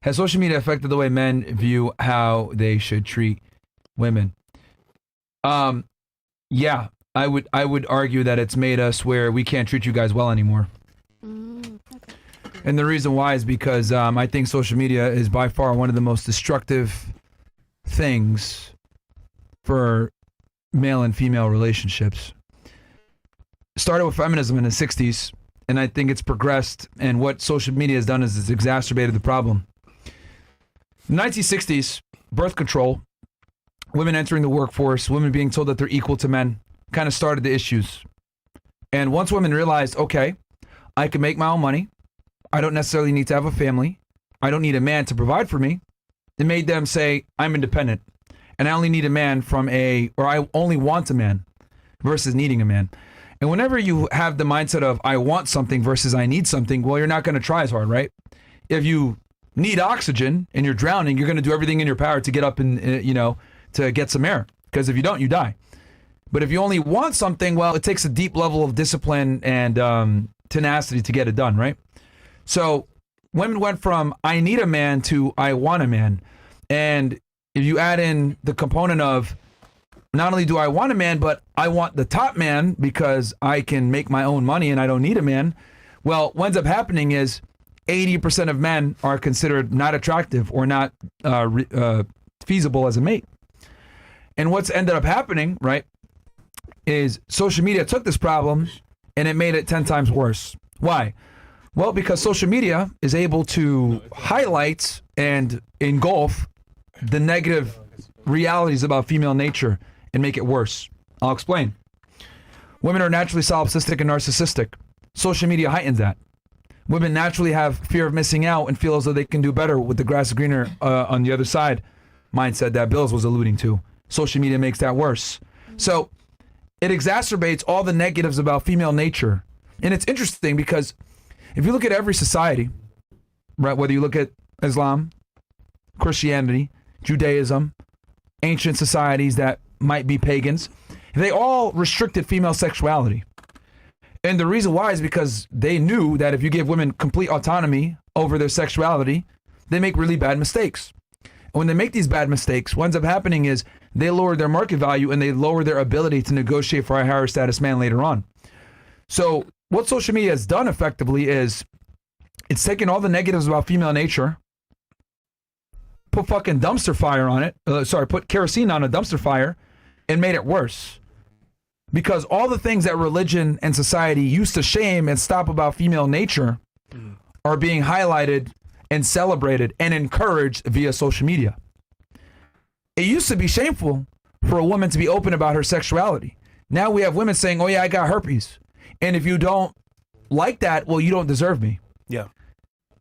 Has social media affected the way men view how they should treat women? Yeah, I would argue that it's made us where we can't treat you guys well anymore. Okay. And the reason why is because I think social media is by far one of the most destructive things for male and female relationships. Started with feminism in the 60s, and I think it's progressed, and what social media has done is it's exacerbated the problem. In the 1960s, birth control, women entering the workforce, women being told that they're equal to men, kind of started the issues. And once women realized, okay, I can make my own money, I don't necessarily need to have a family, I don't need a man to provide for me, it made them say, I'm independent, and I only need a man or I only want a man versus needing a man. And whenever you have the mindset of I want something versus I need something, well, you're not going to try as hard, right? If you need oxygen and you're drowning, you're going to do everything in your power to get up and, to get some air. Because if you don't, you die. But if you only want something, well, it takes a deep level of discipline and tenacity to get it done, right? So women went from I need a man to I want a man. And if you add in the component of not only do I want a man, but I want the top man because I can make my own money and I don't need a man. Well, what ends up happening is 80% of men are considered not attractive or not feasible as a mate. And what's ended up happening, right, is social media took this problem and it made it 10 times worse. Why? Well, because social media is able to highlight and engulf the negative realities about female nature and make it worse. I'll explain. Women are naturally solipsistic and narcissistic. Social media heightens that. Women naturally have fear of missing out and feel as though they can do better with the grass is greener on the other side mindset that Bills was alluding to. Social media makes that worse. So it exacerbates all the negatives about female nature. And it's interesting because if you look at every society, right, whether you look at Islam, Christianity, Judaism, ancient societies that might be pagans, they all restricted female sexuality. And the reason why is because they knew that if you give women complete autonomy over their sexuality, they make really bad mistakes. And when they make these bad mistakes, what ends up happening is they lower their market value and they lower their ability to negotiate for a higher status man later on. So what social media has done effectively is it's taken all the negatives about female nature, put fucking dumpster fire on it, put kerosene on a dumpster fire and made it worse. Because all the things that religion and society used to shame and stop about female nature are being highlighted and celebrated and encouraged via social media. It used to be shameful for a woman to be open about her sexuality. Now we have women saying, oh yeah, I got herpes. And if you don't like that, well, you don't deserve me. Yeah.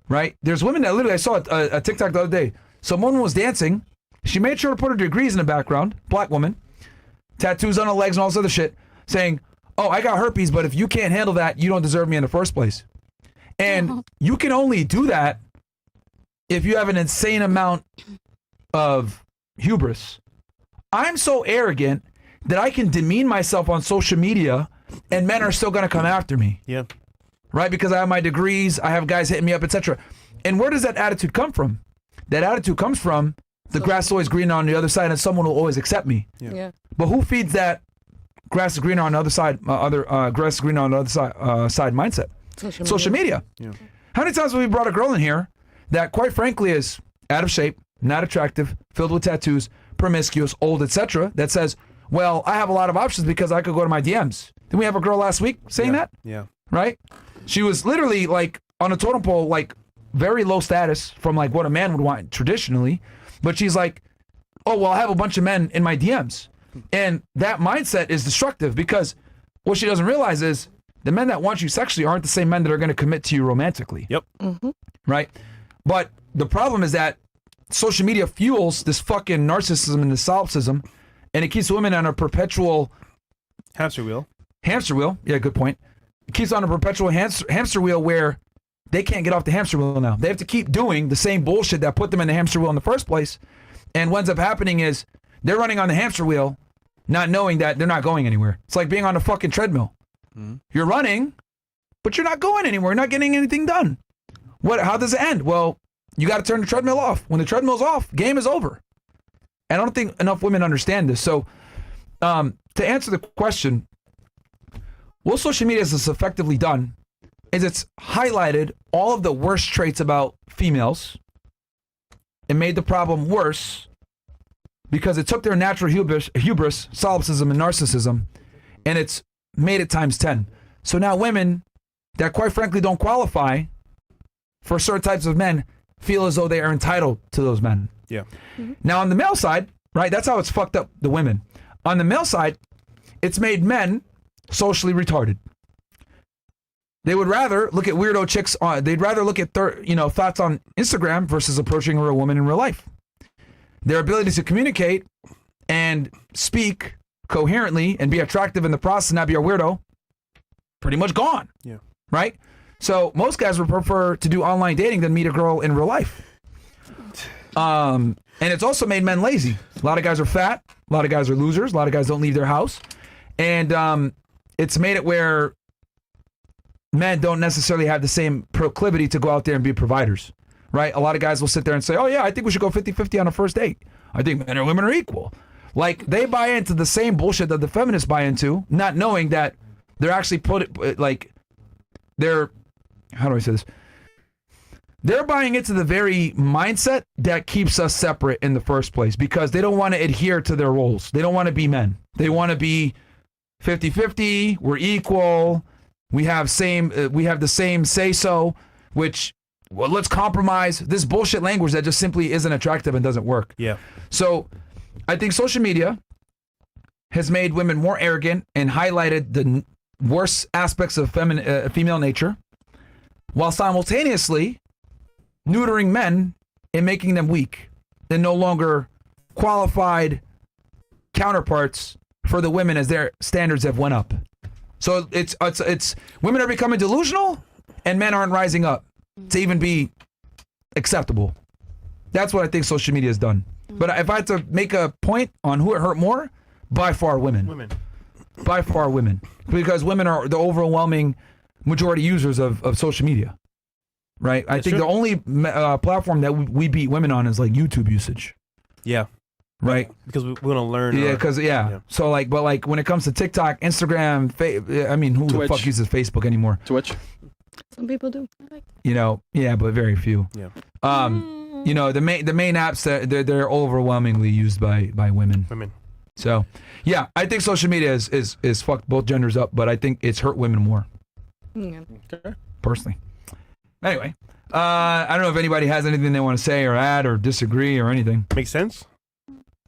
Right? There's women that literally, I saw a TikTok the other day. Someone was dancing. She made sure to put her degrees in the background. Black woman. Tattoos on her legs and all this other shit. Saying, oh, I got herpes, but if you can't handle that, you don't deserve me in the first place. And you can only do that if you have an insane amount of hubris. I'm so arrogant that I can demean myself on social media and men are still going to come after me. Yeah. Right? Because I have my degrees, I have guys hitting me up, etc. And where does that attitude come from? That attitude comes from the grass is always greener on the other side and someone will always accept me. Yeah. But who feeds that grass is greener on the other side, grass is greener on the other side mindset? Social media. Yeah. How many times have we brought a girl in here that quite frankly is out of shape, not attractive, filled with tattoos, promiscuous, old, etc. that says, well, I have a lot of options because I could go to my DMs. Didn't we have a girl last week saying that? Yeah. Right? She was literally like on a totem pole, like very low status from like what a man would want traditionally. But she's like, oh, well, I have a bunch of men in my DMs. And that mindset is destructive because what she doesn't realize is the men that want you sexually aren't the same men that are going to commit to you romantically. Yep. Right? But the problem is that social media fuels this fucking narcissism and this solipsism, and it keeps women on a perpetual hamster wheel. Hamster wheel. Yeah, good point. It keeps on a perpetual hamster wheel where they can't get off the hamster wheel now. They have to keep doing the same bullshit that put them in the hamster wheel in the first place. And what ends up happening is they're running on the hamster wheel, not knowing that they're not going anywhere. It's like being on a fucking treadmill. You're running, but you're not going anywhere. You're not getting anything done. How does it end? Well, you got to turn the treadmill off. When the treadmill's off, game is over. And I don't think enough women understand this. So to answer the question, what social media has effectively done is it's highlighted all of the worst traits about females. It made the problem worse because it took their natural hubris, solipsism, and narcissism, and it's made it times 10. So now women that quite frankly don't qualify for certain types of men feel as though they are entitled to those men. Yeah. Now on the male side, right, that's how it's fucked up the women. On the male side, it's made men socially retarded. They would rather look at weirdo chicks they'd rather look at thoughts on Instagram versus approaching a real woman in real life. Their ability to communicate and speak coherently and be attractive in the process and not be a weirdo, pretty much gone. Yeah. Right? So most guys would prefer to do online dating than meet a girl in real life. And it's also made men lazy. A lot of guys are fat. A lot of guys are losers. A lot of guys don't leave their house. And it's made it where men don't necessarily have the same proclivity to go out there and be providers. Right? A lot of guys will sit there and say, oh yeah, I think we should go 50-50 on a first date. I think men and women are equal. Like, they buy into the same bullshit that the feminists buy into, not knowing that they're actually how do I say this? They're buying into the very mindset that keeps us separate in the first place because they don't want to adhere to their roles. They don't want to be men. They want to be 50-50, we're equal, we have the same say-so, which, well, let's compromise. This bullshit language that just simply isn't attractive and doesn't work. Yeah. So I think social media has made women more arrogant and highlighted the worst aspects of female nature, while simultaneously neutering men and making them weak and no longer qualified counterparts for the women as their standards have went up. So it's women are becoming delusional and men aren't rising up to even be acceptable. That's what I think social media has done. But if I had to make a point on who it hurt more, by far women. By far women. Because women are the overwhelming majority users of social media. Right? I think the only platform that we beat women on is like YouTube usage. Yeah. Right? Because we want to learn. Yeah, because, So, but when it comes to TikTok, Instagram, who Twitch. the fuck uses Facebook anymore? Twitch. Some people do. But very few. Yeah. The main apps, they're overwhelmingly used by women. So, yeah, I think social media is fucked both genders up, but I think it's hurt women more. Yeah. Okay. Personally. Anyway, I don't know if anybody has anything they want to say or add or disagree or anything. Makes sense?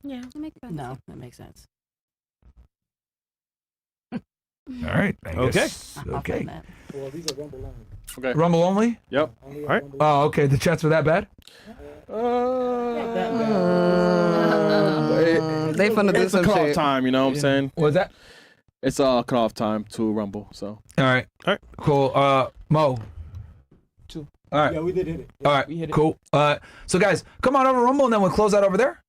Yeah, that makes sense. No, that makes sense. All right. Okay. Okay. Well, these are Rumble only. Okay. Rumble only? Yep. Only All right. Rumble. Oh, okay. The chats were that bad? They finna do It's a some cutoff shit. time, you know what I'm saying? What was that? It's a cutoff time to Rumble, so. All right. Cool. Mo. 2. All right. Yeah, we did hit it. All right. We hit it. Cool. So guys, come on over to Rumble and then we'll close out over there.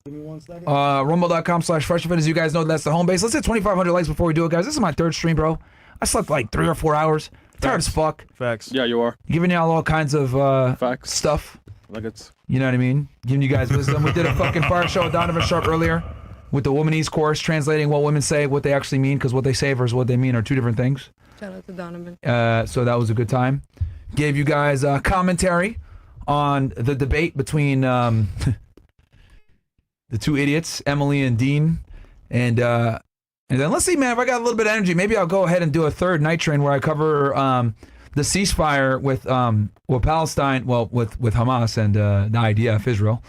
Give me 1 second. Rumble.com/Freshandfit. As you guys know, that's the home base. Let's hit 2,500 likes before we do it, guys. This is my third stream, bro. I slept like 3 or 4 hours. Tired as fuck. Facts. Yeah, you are. Giving y'all all kinds of Facts. stuff. Like it's. You know what I mean? Giving you guys wisdom. We did a fucking fire show with Donovan Sharp earlier with the Womanese course, translating what women say, what they actually mean, because what they say versus what they mean are two different things. Shout out to Donovan. So that was a good time. Gave you guys commentary on the debate between the two idiots, Emily and Dean. And then let's see, man, if I got a little bit of energy, maybe I'll go ahead and do a third night train where I cover the ceasefire with Palestine, with Hamas and the IDF, Israel.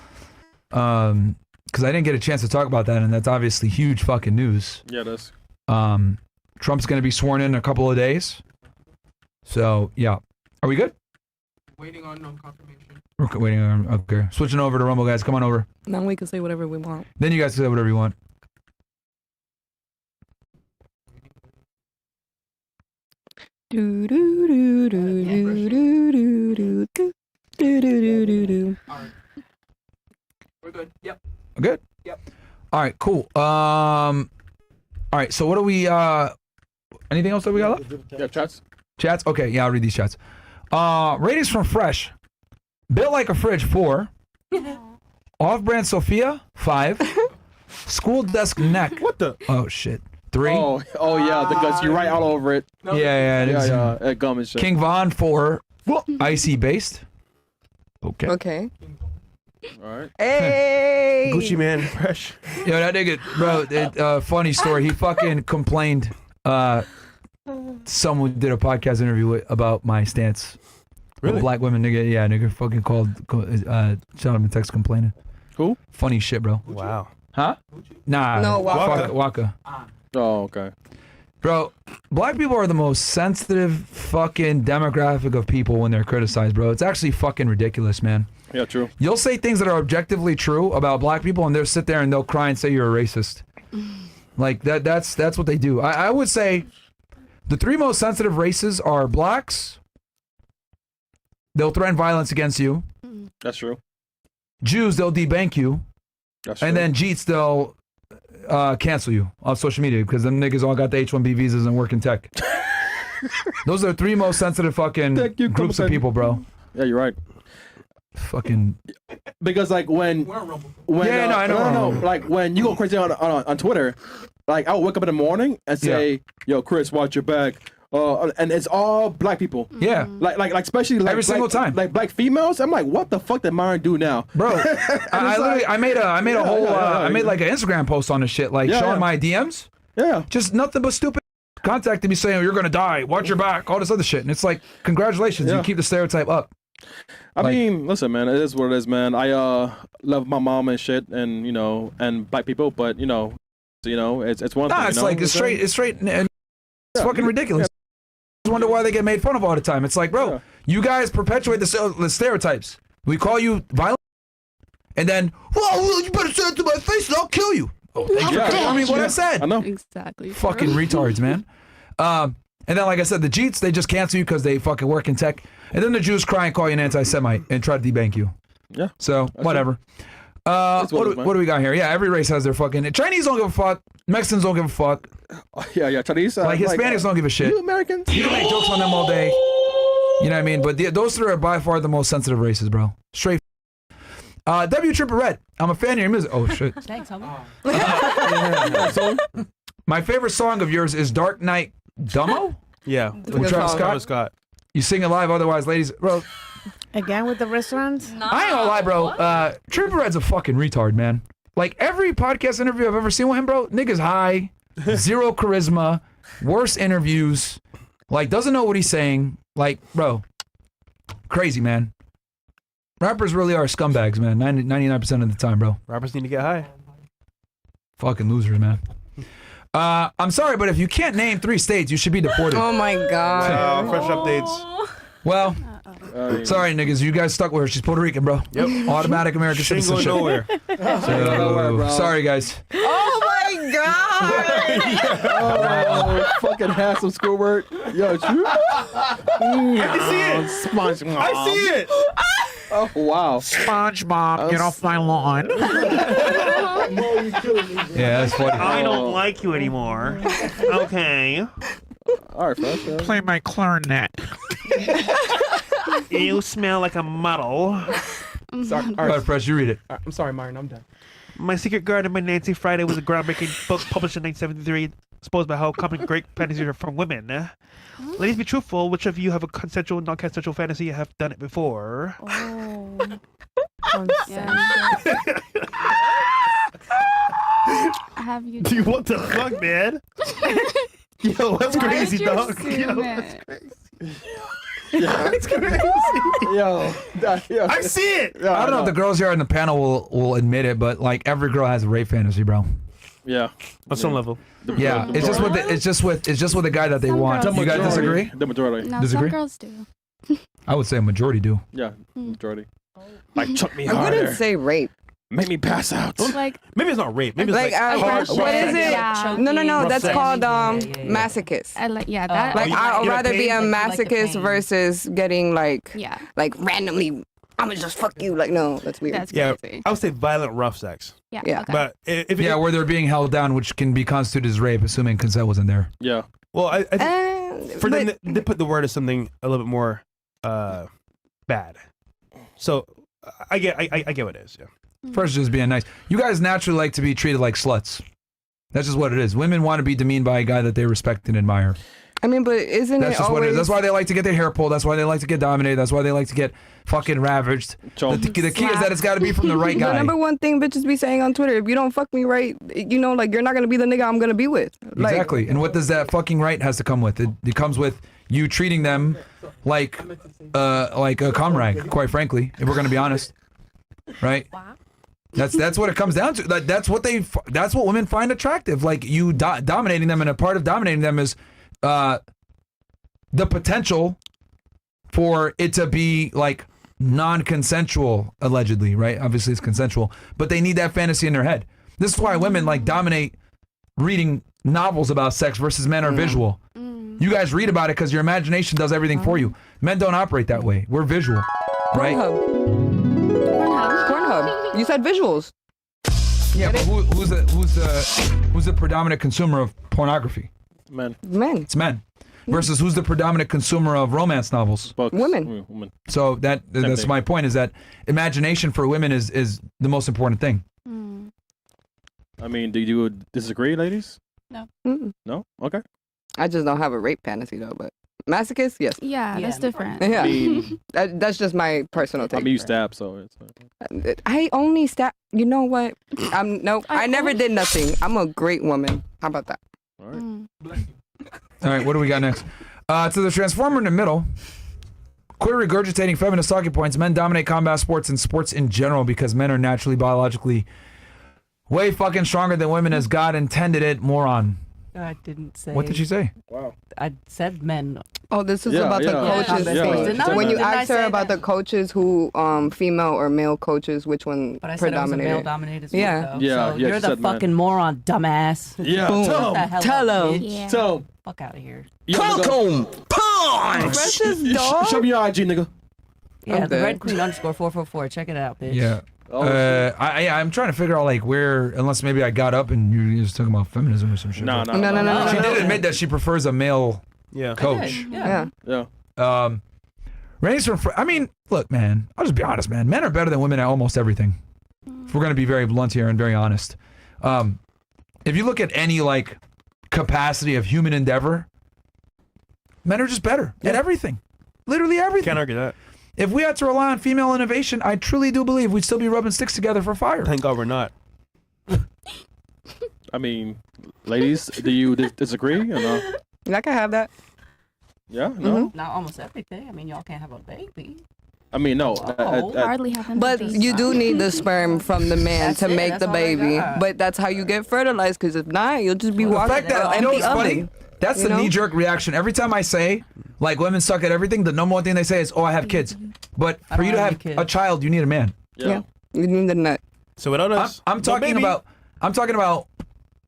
Because I didn't get a chance to talk about that, and that's obviously huge fucking news. Yeah, it is. Trump's going to be sworn in a couple of days. So, yeah. Are we good? Waiting on confirmation. Okay, waiting on, okay. Switching over to Rumble, guys. Come on over. Now we can say whatever we want. Then you guys can say whatever you want. Do do do do do do do do do do do do do. We're good. Yep. Good? Yep. All right, cool. All right, so what do we, anything else that we got left? Yeah, chats. Chats? Okay, yeah, I'll read these chats. Ratings from Fresh. Built like a fridge, 4. Off-brand Sophia, 5. School desk neck. What the? Oh shit, 3. Oh yeah, the guts. You write all over it. Yeah, it is. Yeah. Gum and shit. King Von, 4. Icy based. Okay. Okay. All right. Hey. Gucci Man, fresh. Yo, that nigga, bro. Funny story. He fucking complained. Someone did a podcast interview about my stance. Really? Black women, nigga. Yeah, nigga. Fucking shot him a text complaining. Who? Funny shit, bro. Wow. Huh? Nah. No, Waka. Oh, okay. Bro, black people are the most sensitive fucking demographic of people when they're criticized, bro. It's actually fucking ridiculous, man. Yeah, true. You'll say things that are objectively true about black people, and they'll sit there and they'll cry and say you're a racist. Like that's what they do. I would say the 3 most sensitive races are blacks. They'll threaten violence against you. That's true. Jews, they'll debank you. That's true. And then Jeets, they'll cancel you on social media because them niggas all got the H-1B visas and work in tech. Those are the 3 most sensitive fucking groups of people, bro. Yeah, you're right. Fucking. Because like when We're on Rumble. Yeah, no, I know. no. Like when you go crazy on Twitter, like I'll wake up in the morning and say, "Yo, Chris, watch your back." And it's all black people. Yeah. Like especially like Every single time. Like black females. I'm like, what the fuck did Myron do now? Bro, I made a whole I made like an Instagram post on this shit, like showing my DMs. Yeah. Just nothing but stupid contacting me saying, oh, you're gonna die, watch your back, all this other shit. And it's like, congratulations, you keep the stereotype up. I mean, listen, man, it is what it is, man. I love my mom and shit, and and black people, but it's one thing. It's like it's straight and it's fucking ridiculous. I wonder why they get made fun of all the time. It's like, bro, you guys perpetuate the stereotypes. We call you violent, and then, well, you better say it to my face and I'll kill you. Oh, thank you for confirming what I said. I know. Exactly. Fucking retards, man. And then, like I said, the Jeets, they just cancel you because they fucking work in tech. And then the Jews cry and call you an anti-Semite and try to debank you. Yeah. So, whatever. What do we got here? Yeah, every race has their fucking... Chinese don't give a fuck. Mexicans don't give a fuck. Yeah, Chinese. Like, Hispanics don't give a shit. You Americans? You can make jokes on them all day. You know what I mean? But those 3 are by far the most sensitive races, bro. Straight. W Triple Red. I'm a fan of your music. Oh, shit. Thanks, homie. My favorite song of yours is Dark Knight Dumbo? Yeah. With Travis Travis Scott. You sing it live, otherwise, ladies. Bro, Again with the restaurants? I ain't gonna lie, bro. Triple Red's a fucking retard, man. Like, every podcast interview I've ever seen with him, bro, nigga's high, 0 charisma, worse interviews, like, doesn't know what he's saying. Like, bro, crazy, man. Rappers really are scumbags, man, 99% of the time, bro. Rappers need to get high. Fucking losers, man. I'm sorry, but if you can't name 3 states, you should be deported. Oh my God. Fresh updates. Well, sorry, niggas. You guys stuck with her. She's Puerto Rican, bro. Yep. Automatic American She ain't going citizenship. nowhere. So, sorry, guys. Oh my God. Oh, fucking have some schoolwork. Yo, true. I see it. SpongeBob. I see it. Oh, wow. SpongeBob, get off my lawn. Mo, you killing me, bro. Yeah, that's funny. I don't like you anymore. Okay. All right, Fresh. Play my clarinet. You smell like a muddle. Sorry. All All right, right. Fresh, you read it. I'm sorry, Myron. I'm done. My Secret Garden by Nancy Friday was a groundbreaking book published in 1973, exposed by how common great fantasies are from women. Ladies, be truthful. Which of you have a consensual, non-consensual fantasy and have done it before? Have you? Dude, what the fuck, man? Yo, that's crazy, dog. Yo, that's crazy. That's crazy. Yo, I see it. Yeah, I don't know if the girls here on the panel will admit it, but like every girl has a rape fantasy, bro. Yeah, On some level. Yeah, it's just with the guy that they Some want. girls You guys do. disagree? The majority. No, Disagree? some girls do. I would say a majority do. Yeah, majority. Like chuck me I harder. wouldn't say rape. Make me pass out. Like, Maybe it's not rape. Maybe it's Like, hard. what is it? Yeah. No, Rough that's sex. called Yeah. masochist. I like, yeah, that. Like, you I'd like rather be a pain? Like the masochist pain. versus getting like yeah, randomly, I'm gonna just fuck you. Like, no, that's weird. that's Yeah, crazy. I would say violent rough sex. Yeah. Yeah. Okay. But if Yeah, it, where they're being held down, which can be constituted as rape, assuming consent wasn't there. Yeah. well, I think for them, they put the word as something a little bit more bad. So I get what it is. Yeah. First, just being nice. You guys naturally like to be treated like sluts. That's just what it is. Women want to be demeaned by a guy that they respect and admire. I mean, but isn't That's it just always? what it is. That's why they like to get their hair pulled. That's why they like to get dominated. That's why they like to get fucking ravaged. The key is that it's got to be from the right The guy. number one thing bitches be saying on Twitter: if you don't fuck me right, you know, like you're not gonna be the nigga I'm gonna be with. Like, Exactly. And what does that fucking right has to come with? It comes with you treating them like a comrade, quite frankly, if we're going to be honest. Right? That's what it comes down to. That's what women find attractive. Like you dominating them, and a part of dominating them is the potential for it to be like non-consensual, allegedly, right? Obviously it's consensual, but they need that fantasy in their head. This is why women like dominate reading novels about sex versus men are visual. You guys read about it because your imagination does everything for you. Men don't operate that way. We're visual, right? Pornhub. You said visuals. Yeah, but who's the predominant consumer of pornography? Men. Men. It's men. Versus who's the predominant consumer of romance novels? Books. Women. So that's thing. my point, is that imagination for women is the most important thing. I mean, do you disagree, ladies? No. Mm-mm. No? Okay. I just don't have a rape fantasy though, but masochist, yes. Yeah, that's different. Yeah. I mean, That's just my personal take. I mean, you stab, so it's. I only stab. You know what? I never did nothing. I'm a great woman. How about that? All right. All right, what do we got next? To the transformer in the middle. Quit regurgitating feminist talking points. Men dominate combat sports and sports in general because men are naturally, biologically way fucking stronger than women as God intended it. Moron. I didn't say. What did she say? Wow. I said men. Oh, this is about the coaches thing. When you asked her about the coaches who, female or male coaches, which one But I said it was a predominated? male-dominated sport, Yeah. though. Yeah, So yeah, you're she the said men. fucking moron, dumbass. Yeah, Boom. tell Shut the him. hell Tell up, him. bitch. Tell him. Fuck out of here. Punch! Precious dog. Show me your IG, nigga. Yeah, I'm the dead. Red Queen _444. Check it out, bitch. Yeah. Oh, I'm trying to figure out like where, unless maybe I got up and you just talking about feminism or some shit. No. She did admit that she prefers a male coach. Yeah. Yeah. Randy's from. I mean, look, man. I'll just be honest, man. Men are better than women at almost everything. If we're gonna be very blunt here and very honest, if you look at any like capacity of human endeavor, men are just better at everything. Literally everything. Can't argue that. If we had to rely on female innovation, I truly do believe we'd still be rubbing sticks together for fire. Thank God we're not. I mean, ladies, do you disagree or no? I can have that. Yeah, no. Not almost everything. I mean, y'all can't have a baby. I mean, no. Hardly having But babies. you do need the sperm from the man That's to it, make that's the all they baby. got. But that's how you get fertilized. Because if not, you'll just be The walking fact that, around you know empty what's funny? oven. That's You the know? knee-jerk reaction. Every time I say, like, women suck at everything, the number one thing they say is, oh, I have kids. But I for don't you to have have any a kids. child, you need a man. Yeah. You need the nut. So without us, I'm talking about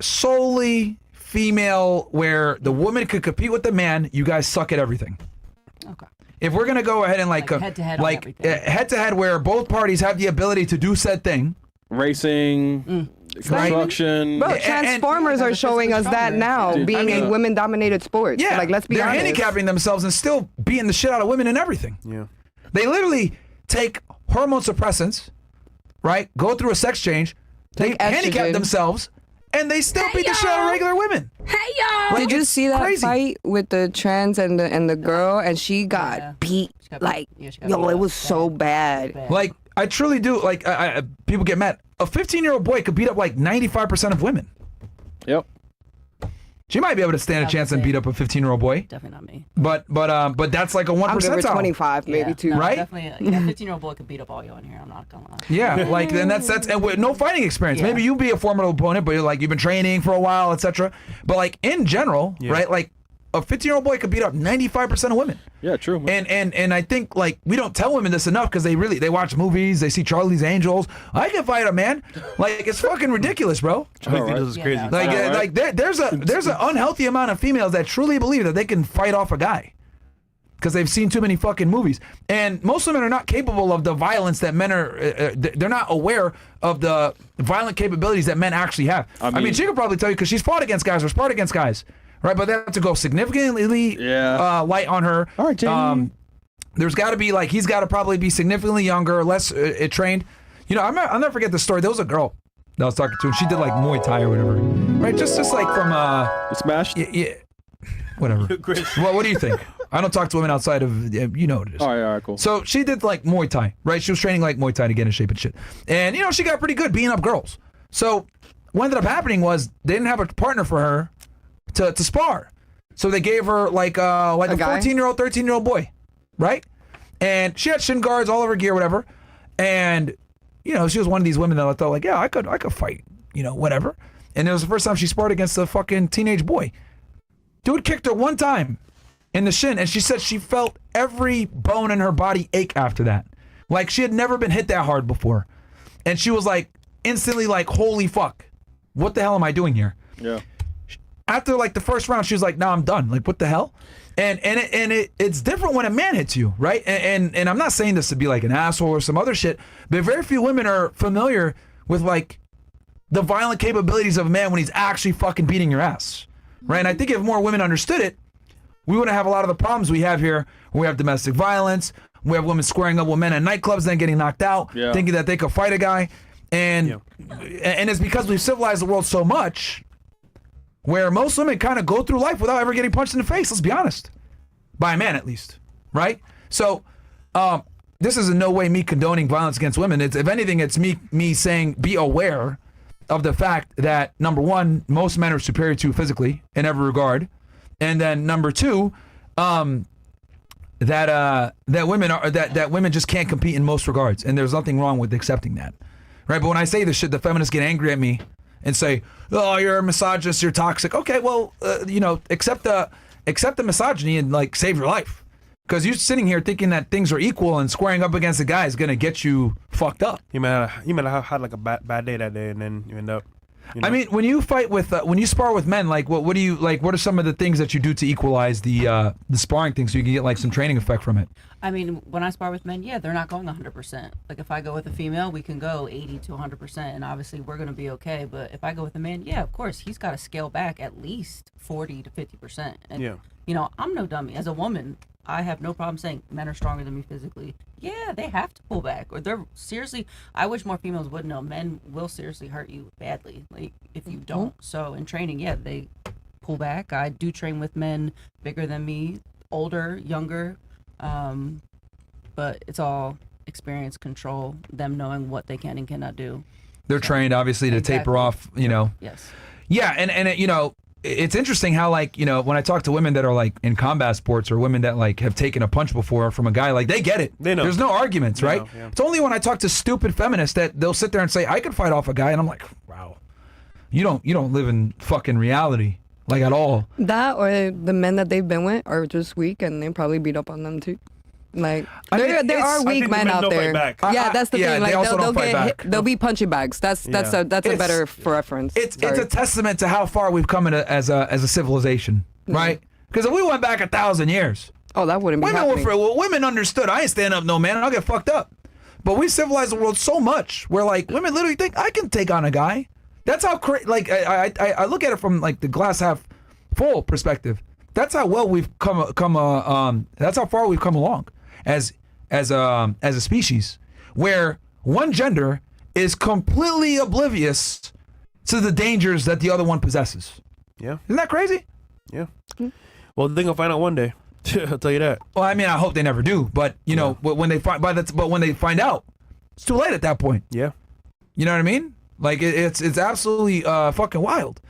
solely female, where the woman could compete with the man. You guys suck at everything. Okay. If we're gonna go ahead and Like head-to-head on everything. head to head, where both parties have the ability to do said thing, Racing, construction. Bro, and- Transformers are showing us that now, Dude, being I mean, a women-dominated sport. yeah, Like, let's be they're honest. handicapping themselves and still beating the shit out of women and everything. yeah. They literally take hormone suppressants, right? Go through a sex change, they Take handicap estrogen. themselves, and they still beat the shit out of regular women. Hey y'all. Like, Did you it's see that crazy. fight with the trans and the girl, and she got Yeah. beat She got like, beat. Yeah, she got yo, beat it up was so bad. Like, I truly do. Like, people get mad. A 15-year-old boy could beat up like 95% of women. Yep. She might be able to stand a chance and beat up a 15-year-old boy, Definitely not me. but that's like a 1%. I'll give her 25, maybe Yeah, two. no, Right? Definitely. That 15-year-old boy could beat up all y'all in here. I'm not gonna lie. Yeah, like, and that's and with no fighting experience. Yeah. Maybe you be a formidable opponent, but you're like you've been training for a while, etc. But like in general, right? Like a 15-year-old boy could beat up 95% of women. Yeah, true. Man. And I think like we don't tell women this enough because they watch movies, they see Charlie's Angels. I can fight a man. Like it's fucking ridiculous, bro. Charlie Alright. Angels is crazy. Yeah, Like Alright. like there's an unhealthy amount of females that truly believe that they can fight off a guy because they've seen too many fucking movies. And most women are not capable of the violence that men are. They're not aware of the violent capabilities that men actually have. I mean, she could probably tell you because she's fought against guys or sparred against guys. Right, but they have to go significantly light on her. All right, Jamie. there's got to be like he's got to probably be significantly younger, less trained. You know, I'll never forget the story. There was a girl that I was talking to, and she did like Muay Thai or whatever, right? Just like from You smashed? yeah, whatever. Well, what do you think? I don't talk to women outside of you know what it is. All right, cool. So she did like Muay Thai, right? She was training like Muay Thai to get in shape and shit. And you know, she got pretty good beating up girls. So what ended up happening was they didn't have a partner for her to spar. So they gave her like a 14-year-old, 13-year-old boy, right? And she had shin guards, all of her gear, whatever. And you know, she was one of these women that I thought like, yeah, I could fight, you know, whatever. And it was the first time she sparred against a fucking teenage boy. Dude kicked her one time in the shin, and she said she felt every bone in her body ache after that. Like she had never been hit that hard before. And she was like instantly like, holy fuck, what the hell am I doing here? Yeah. After like the first round, she was like, nah, I'm done. Like, what the hell? And it's different when a man hits you, right? And I'm not saying this to be like an asshole or some other shit, but very few women are familiar with like the violent capabilities of a man when he's actually fucking beating your ass, right? And I think if more women understood it, we wouldn't have a lot of the problems we have here. We have domestic violence. We have women squaring up with men at nightclubs, then getting knocked out, thinking that they could fight a guy. And it's because we've civilized the world so much where most women kind of go through life without ever getting punched in the face, let's be honest. By a man, at least, right? So this is in no way me condoning violence against women. It's, if anything, it's me saying be aware of the fact that, number one, most men are superior to you physically in every regard. And then number two, that women just can't compete in most regards, and there's nothing wrong with accepting that, right? But when I say this shit, the feminists get angry at me and say, "Oh, you're a misogynist, you're toxic." Okay, well, you know, accept the misogyny and like save your life, because you're sitting here thinking that things are equal and squaring up against a guy is gonna get you fucked up. You might have had like a bad day that day, and then you end up. You know? I mean, when you fight with, when you spar with men, like what do you like? What are some of the things that you do to equalize the sparring thing so you can get like some training effect from it? I mean, when I spar with men, yeah, they're not going 100%. Like if I go with a female, we can go 80 to 100%, and obviously we're gonna be okay. But if I go with a man, yeah, of course he's got to scale back at least 40 to 50%. And you know, I'm no dummy. As a woman, I have no problem saying men are stronger than me physically. Yeah, they have to pull back, or they're seriously. I wish more females would know. Men will seriously hurt you badly, like if you don't. So in training, yeah, they pull back. I do train with men bigger than me, older, younger, but it's all experience, control, them knowing what they can and cannot do. They're trained obviously to taper off, you know. Yes. Yeah, and it, you know, it's interesting how, like, you know, when I talk to women that are like in combat sports or women that like have taken a punch before from a guy, like they get it. They know. There's no arguments, right? Yeah. It's only when I talk to stupid feminists that they'll sit there and say, I could fight off a guy, and I'm like, wow, you don't live in fucking reality, like at all. That or the men that they've been with are just weak and they probably beat up on them too. Like there are weak men out there. Yeah, that's the thing. Like they'll get hit, they'll be punching bags. That's a better reference. It's a testament to how far we've come as a civilization, right? Because if we went back 1,000 years, that wouldn't be happening. Women understood. I ain't stand up, no man, and I'll get fucked up. But we civilized the world so much where like women literally think I can take on a guy. That's how like I look at it from like the glass half full perspective. That's how well we've come. That's how far we've come along as a species, where one gender is completely oblivious to the dangers that the other one possesses. Yeah. Isn't that crazy? Yeah. Well, they're gonna find out one day. I'll tell you that. Well, I mean, I hope they never do. But you know, when they find out, it's too late at that point. Yeah. You know what I mean? Like it's absolutely fucking wild.